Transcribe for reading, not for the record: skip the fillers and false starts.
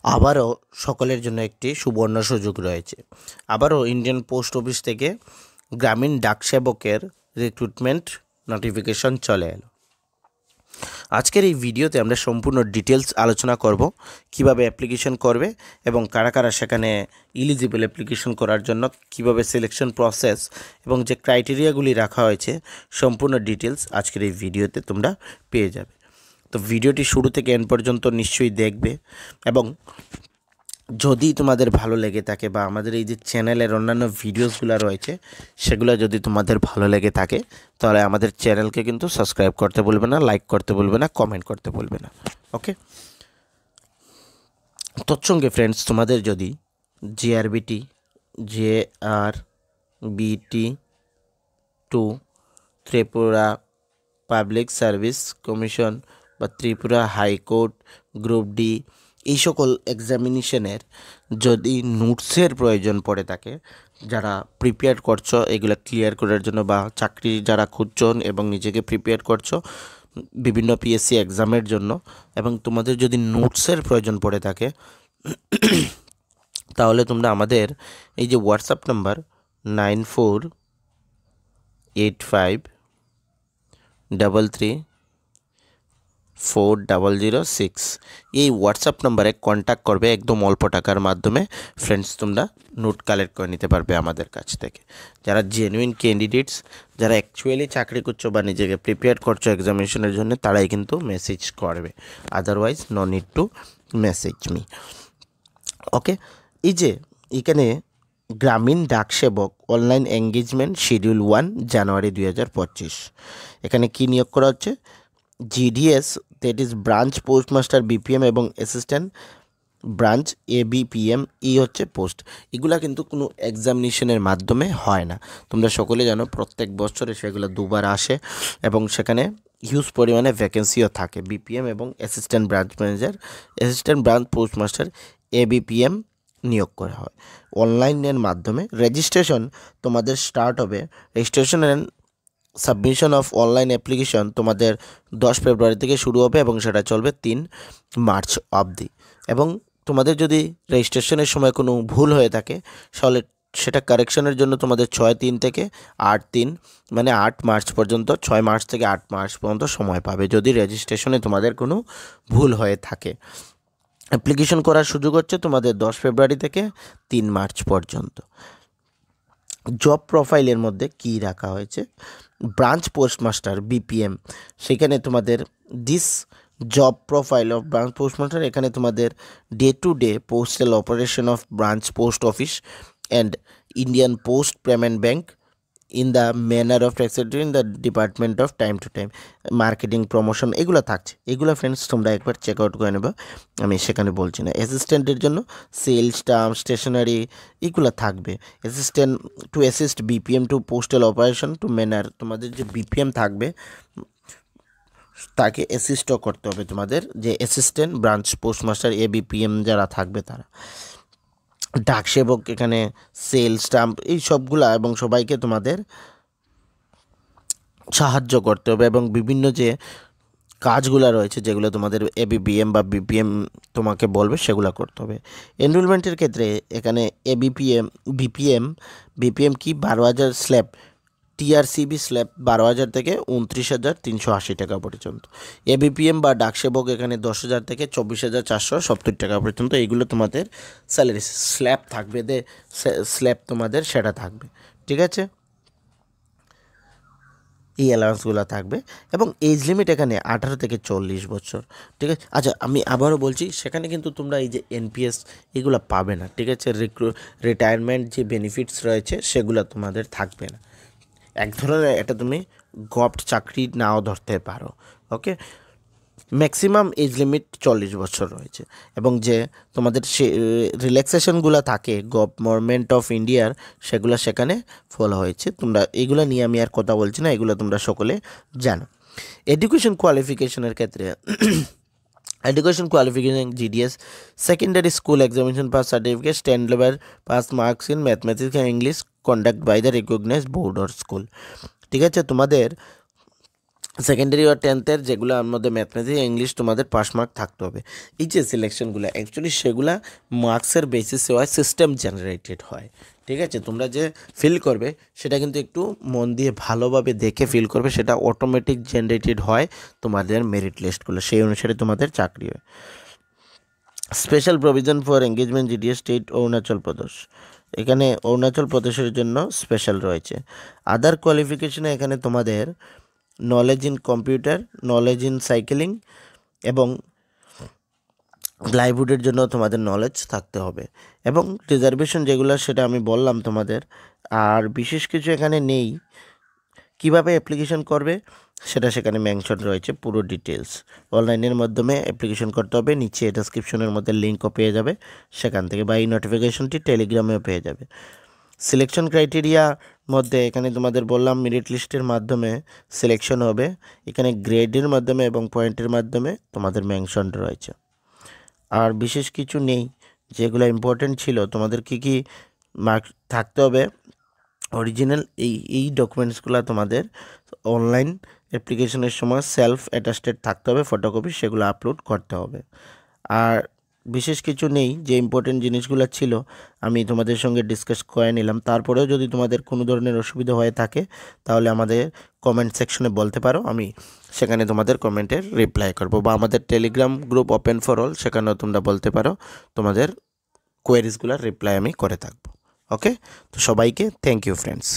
আবারও সকলের জন্য একটি সুবর্ণ সুযোগ রয়েছে। আবারও ইন্ডিয়ান পোস্ট অফিস থেকে গ্রামীণ ডাকসেবকের রিক্রুটমেন্ট নোটিফিকেশন চলে এলো। আজকের এই ভিডিওতে আমরা সম্পূর্ণ ডিটেলস আলোচনা করব, কিভাবে অ্যাপ্লিকেশন করবে এবং কারা কারা সেখানে এলিজিবল অ্যাপ্লিকেশন করার জন্য, কিভাবে সিলেকশন প্রসেস এবং যে ক্রাইটেরিয়াগুলি রাখা হয়েছে সম্পূর্ণ ডিটেলস আজকের এই ভিডিওতে তোমরা পেয়ে যাবে। তো ভিডিওটি শুরু থেকে এন্ড পর্যন্ত নিশ্চয়ই দেখবে এবং যদি তোমাদের ভালো লেগে থাকে বা আমাদের এই যে চ্যানেলের অন্যান্য ভিডিওসগুলো রয়েছে সেগুলো যদি তোমাদের ভালো লেগে থাকে তাহলে আমাদের চ্যানেলকে কিন্তু সাবস্ক্রাইব করতে ভুলবে না, লাইক করতে ভুলবে না, কমেন্ট করতে ভুলবে না। ওকে, তৎসঙ্গে ফ্রেন্ডস, তোমাদের যদি GRBT, JRBT2, Tripura public service commission বা ত্রিপুরা হাইকোর্ট, গ্রুপ ডি, এই সকল এক্সামিনেশনের যদি নোটসের প্রয়োজন পড়ে থাকে, যারা প্রিপেয়ার করছো এগুলো ক্লিয়ার করার জন্য বা চাকরি যারা খুঁজছো এবং নিজেকে প্রিপেয়ার করছো বিভিন্ন পিএসসি এক্সামের জন্য, এবং তোমাদের যদি নোটসের প্রয়োজন পড়ে থাকে তাহলে তোমরা আমাদের এই যে হোয়াটসঅ্যাপ নাম্বার 9485334006 এই হোয়াটসঅ্যাপ নাম্বারে কন্ট্যাক্ট করবে। একদম অল্প টাকার মাধ্যমে ফ্রেন্ডস তোমরা নোট কালেক্ট করে নিতে পারবে আমাদের কাছ থেকে। যারা জেনুইন ক্যান্ডিডেটস, যারা অ্যাকচুয়ালি চাকরি করছো বা নিজেকে প্রিপেয়ার করছো এক্সামিনেশনের জন্য, তারাই কিন্তু মেসেজ করবে, otherwise no need to message me. Okay, এই যে এখানে গ্রামীণ ডাকসেবক অনলাইন এঙ্গেজমেন্ট শিডিউল 1 জানুয়ারি 2025, এখানে কি নিয়োগ করা হচ্ছে? GDS, that is branch postmaster BPM এবং অ্যাসিস্ট্যান্ট ব্রাঞ্চ ABPM, হচ্ছে পোস্ট। এগুলা কিন্তু কোনো এক্সামিনেশনের মাধ্যমে হয় না, তোমরা সকলে জানো। প্রত্যেক বছরে সেগুলো দুবার আসে এবং সেখানে হিউজ পরিমাণে ভ্যাকেন্সিও থাকে। BPM এবং assistant branch manager, assistant branch postmaster ABPM নিয়োগ করা হয় অনলাইনের মাধ্যমে। রেজিস্ট্রেশন তোমাদের স্টার্ট হবে, registration and submission of online application তোমাদের 10 ফেব্রুয়ারি থেকে শুরু হবে এবং সেটা চলবে 3 মার্চ অবধি। এবং তোমাদের যদি রেজিস্ট্রেশনের সময় কোনো ভুল হয়ে থাকে তাহলে সেটা কারেকশনের জন্য তোমাদের 6-3 থেকে 8-3 মানে 8 মার্চ পর্যন্ত, 6 মার্চ থেকে 8 মার্চ পর্যন্ত সময় পাবে যদি রেজিস্ট্রেশনে তোমাদের কোনো ভুল হয়ে থাকে। অ্যাপ্লিকেশন করার সুযোগ হচ্ছে তোমাদের 10 ফেব্রুয়ারি থেকে 3 মার্চ পর্যন্ত। জব প্রোফাইলের মধ্যে কি রাখা হয়েছে? ব্রাঞ্চ পোস্টমাস্টার BPM, সেখানে তোমাদের this job profile of branch postmaster, এখানে তোমাদের day to day postal operation of branch post office and Indian post payment bank in the manner of secretary in the department of time to time, marketing promotion, এগুলো থাকছে। এগুলো friends তোমরা একবার check out করে নেবে, আমি সেখানে বলছি না। অ্যাসিস্ট্যান্টের জন্য সেলস, স্টাম্প, স্টেশনারি, এগুলো থাকবে। Assistant to assist BPM to postal operation to manner, তোমাদের যে BPM থাকবে তাকে অ্যাসিস্টও করতে হবে তোমাদের, যে অ্যাসিস্ট্যান্ট ব্রাঞ্চ পোস্টমাস্টার ABPM যারা থাকবে তারা। ডাকসেবক এখানে সেল, স্টাম্প, এই সবগুলা এবং সবাইকে তোমাদের সাহায্য করতে হবে এবং বিভিন্ন যে কাজগুলো রয়েছে যেগুলো তোমাদের ABPM বা BPM তোমাকে বলবে সেগুলো করতে হবে। এনরোলমেন্টের ক্ষেত্রে এখানে BPM কি 12,000 স্ল্যাব, TRCB স্ল্যাব 12,000 থেকে 29,380 টাকা পর্যন্ত। ABPM বা ডাকসেবক এখানে 10,000 থেকে 24,470 টাকা পর্যন্ত। এইগুলো তোমাদের স্যালারি স্ল্যাব থাকবে, স্ল্যাব তোমাদের সেটা থাকবে, ঠিক আছে। এই অ্যালাউন্সগুলো থাকবে এবং এজ লিমিট এখানে 18 থেকে 40 বছর, ঠিক আছে। আচ্ছা, আমি আবারও বলছি, সেখানে কিন্তু তোমরা এই যে NPS এগুলো পাবে না, ঠিক আছে। রিটায়ারমেন্ট যে বেনিফিটস রয়েছে সেগুলো তোমাদের থাকবে না। এক ধরনের এটা তুমি গভর্নমেন্ট চাকরি নাও ধরতে পারো। ওকে, ম্যাক্সিমাম এজ লিমিট 40 বছর রয়েছে এবং যে তোমাদের সে রিল্যাক্সেশনগুলো থাকে গভর্নমেন্ট অফ ইন্ডিয়ার, সেগুলো সেখানে ফলো হয়েছে। তোমরা এগুলো নিয়ে আমি আর কথা বলছি না, এগুলো তোমরা সকলে জানো। এডুকেশন কোয়ালিফিকেশনের ক্ষেত্রে education qualification GDS, secondary school examination pass certificate, stand level pass marks in mathematics and English conduct by the recognised board or school, ঠিক আছে। তোমাদের সেকেন্ডারি আর 10th যেগুলোর মধ্যে ম্যাথমেটিক্স ইংলিশ তোমাদের পাস মার্ক থাকতে হবে। এই যে সিলেকশনগুলো অ্যাকচুয়ালি সেগুলা মার্কসের বেসিসে হয়, সিস্টেম জেনারেটেড হয়। ঠিক আছে, তোমরা যে ফিল করবে সেটা কিন্তু একটু মন দিয়ে ভালোভাবে দেখে ফিল করবে, সেটা অটোমেটিক জেনারেটেড হয় তোমাদের মেরিট লিস্টগুলো, সেই অনুসারে তোমাদের চাকরি হয়। Special provision for engagement GDS state Arunachal Pradesh, এখানে অরুণাচল প্রদেশের জন্য স্পেশাল রয়েছে। আদার কোয়ালিফিকেশনে এখানে তোমাদের knowledge in computer, knowledge in cycling এবং লাইভহুডের জন্য তোমাদের নলেজ থাকতে হবে। এবং রিজার্ভেশন যেগুলো সেটা আমি বললাম তোমাদের, আর বিশেষ কিছু এখানে নেই। কিভাবে অ্যাপ্লিকেশন করবে সেটা সেখানে মেনশন রয়েছে, পুরো ডিটেলস অনলাইনের মাধ্যমে অ্যাপ্লিকেশন করতে হবে। নিচে ডেসক্রিপশনের মধ্যে লিঙ্কও পেয়ে যাবে সেখান থেকে, বা এই নোটিফিকেশনটি টেলিগ্রামেও পেয়ে যাবে। সিলেকশন ক্রাইটেরিয়া মধ্যে এখানে তোমাদের বললাম মেরিট লিস্টের মাধ্যমে সিলেকশন হবে, এখানে গ্রেডের মাধ্যমে এবং পয়েন্টের মাধ্যমে তোমাদের মেনশন রয়েছে। আর বিশেষ কিছু নেই, যেগুলো ইম্পর্টেন্ট ছিল তোমাদের কি মার্ক থাকতে হবে অরিজিনাল, এই ডকুমেন্টসগুলো তোমাদের অনলাইন অ্যাপ্লিকেশনের সময় সেলফ অ্যাটাস্টেড থাকতে হবে, ফটোকপি, সেগুলো আপলোড করতে হবে। আর বিশেষ কিছু নেই, যে ইম্পর্টেন্ট জিনিসগুলো ছিল আমি তোমাদের সঙ্গে ডিসকাস করে নিলাম। তারপরেও যদি তোমাদের কোনো ধরনের অসুবিধা হয়ে থাকে তাহলে আমাদের কমেন্ট সেকশনে বলতে পারো, আমি সেখানে তোমাদের কমেন্টের রিপ্লাই করব, বা আমাদের Telegram group open for all, সেখানেও তোমরা বলতে পারো, তোমাদের কোয়েরিজগুলোর রিপ্লাই আমি করে থাকবো। ওকে, তো সবাইকে থ্যাংক ইউ ফ্রেন্ডস।